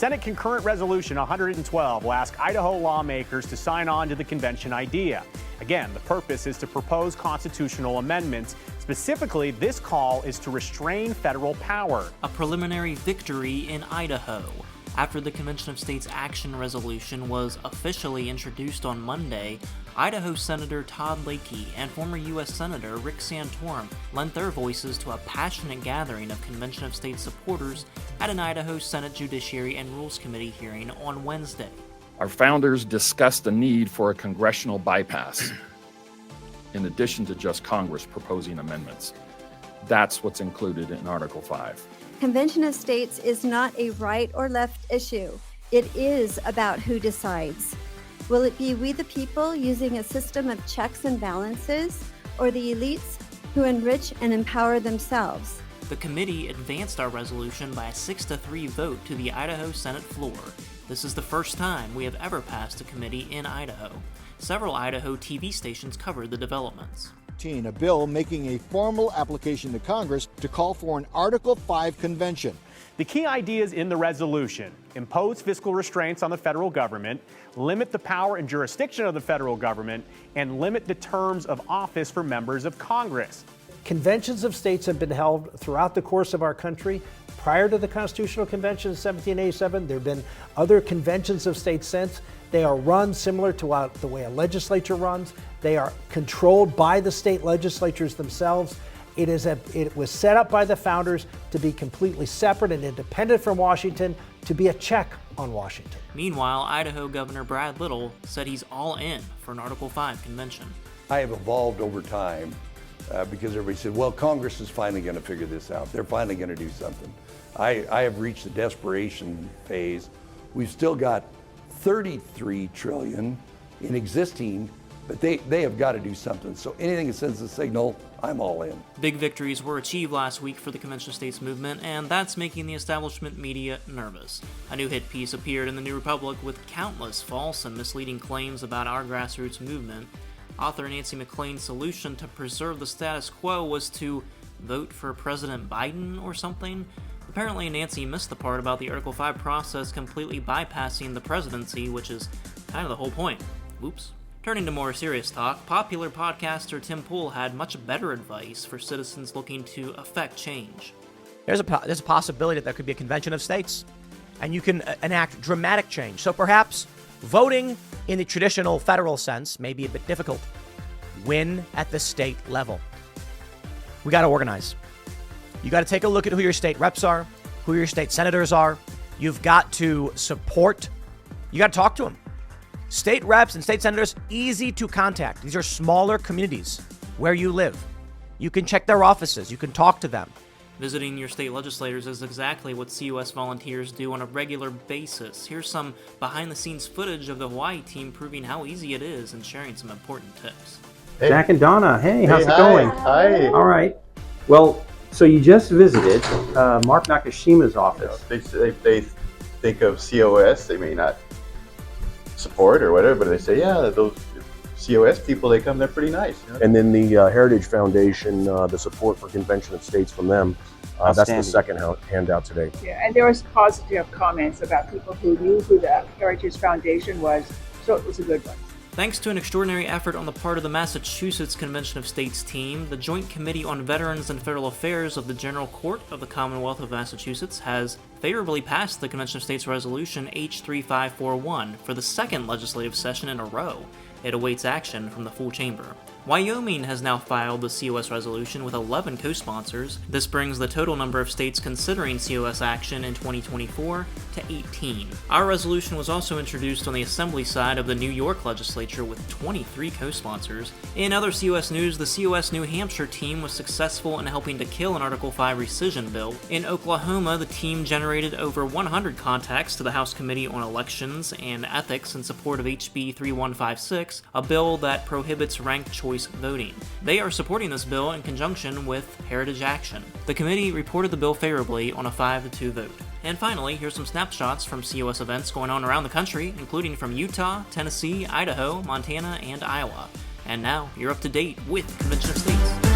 Senate Concurrent Resolution 112 will ask Idaho lawmakers to sign on to the convention idea. Again, the purpose is to propose constitutional amendments. Specifically, this call is to restrain federal power. A preliminary victory in Idaho. After the Convention of States Action Resolution was officially introduced on Monday, Idaho Senator Todd Lakey and former U.S. Senator Rick Santorum lent their voices to a passionate gathering of Convention of States supporters at an Idaho Senate Judiciary and Rules Committee hearing on Wednesday. Our founders discussed the need for a congressional bypass, in addition to just Congress proposing amendments. That's what's included in Article 5. Convention of States is not a right or left issue. It is about who decides. Will it be we the people using a system of checks and balances, or the elites who enrich and empower themselves? The committee advanced our resolution by a 6-3 vote to the Idaho Senate floor. This is the first time we have ever passed a committee in Idaho. Several Idaho TV stations covered the developments. A bill making a formal application to Congress to call for an Article 5 convention. The key ideas in the resolution: impose fiscal restraints on the federal government, limit the power and jurisdiction of the federal government, and limit the terms of office for members of Congress. Conventions of states have been held throughout the course of our country. Prior to the Constitutional Convention of 1787, there have been other conventions of states since. They are run similar to the way a legislature runs. They are controlled by the state legislatures themselves. It was set up by the founders to be completely separate and independent from Washington, to be a check on Washington. Meanwhile, Idaho Governor Brad Little said he's all in for an Article 5 convention. I have evolved over time because everybody said, well, Congress is finally going to figure this out. They're finally going to do something. I have reached the desperation phase. We've still got $33 trillion in existing, but they have got to do something. So anything that sends a signal, I'm all in. Big victories were achieved last week for the Convention of States movement, and that's making the establishment media nervous. A new hit piece appeared in the New Republic with countless false and misleading claims about our grassroots movement. Author Nancy McLean's solution to preserve the status quo was to vote for President Biden or something. Apparently, Nancy missed the part about the Article 5 process completely bypassing the presidency, which is kind of the whole point. Oops. Turning to more serious talk, popular podcaster Tim Pool had much better advice for citizens looking to affect change. There's a possibility that there could be a convention of states, and you can enact dramatic change. So perhaps voting in the traditional federal sense may be a bit difficult. Win at the state level. We got to organize. You got to take a look at who your state reps are, who your state senators are. You've got to support. You got to talk to them. State reps and state senators, easy to contact. These are smaller communities where you live. You can check their offices. You can talk to them. Visiting your state legislators is exactly what COS volunteers do on a regular basis. Here's some behind-the-scenes footage of the Hawaii team proving how easy it is and sharing some important tips. Hey. Jack and Donna, hey, how's it hi. going? Hi. All right. Well, so you just visited Mark Nakashima's office. They think of COS, they may not support or whatever, but they say, yeah, those COS people, they come, they're pretty nice. You know? And then the Heritage Foundation, the support for Convention of States from them, that's the second handout today. Yeah, and there was positive comments about people who knew who the Heritage Foundation was, so it was a good one. Thanks to an extraordinary effort on the part of the Massachusetts Convention of States team, the Joint Committee on Veterans and Federal Affairs of the General Court of the Commonwealth of Massachusetts has favorably passed the Convention of States Resolution H3541 for the second legislative session in a row. It awaits action from the full chamber. Wyoming has now filed the COS resolution with 11 co-sponsors. This brings the total number of states considering COS action in 2024 to 18. Our resolution was also introduced on the Assembly side of the New York legislature with 23 co-sponsors. In other COS news, the COS New Hampshire team was successful in helping to kill an Article 5 rescission bill. In Oklahoma, the team generated over 100 contacts to the House Committee on Elections and Ethics in support of HB 3156, a bill that prohibits ranked choice voting. They are supporting this bill in conjunction with Heritage Action. The committee reported the bill favorably on a 5-2 vote. And finally, here's some snapshots from COS events going on around the country, including from Utah, Tennessee, Idaho, Montana, and Iowa. And now, you're up to date with Convention of States.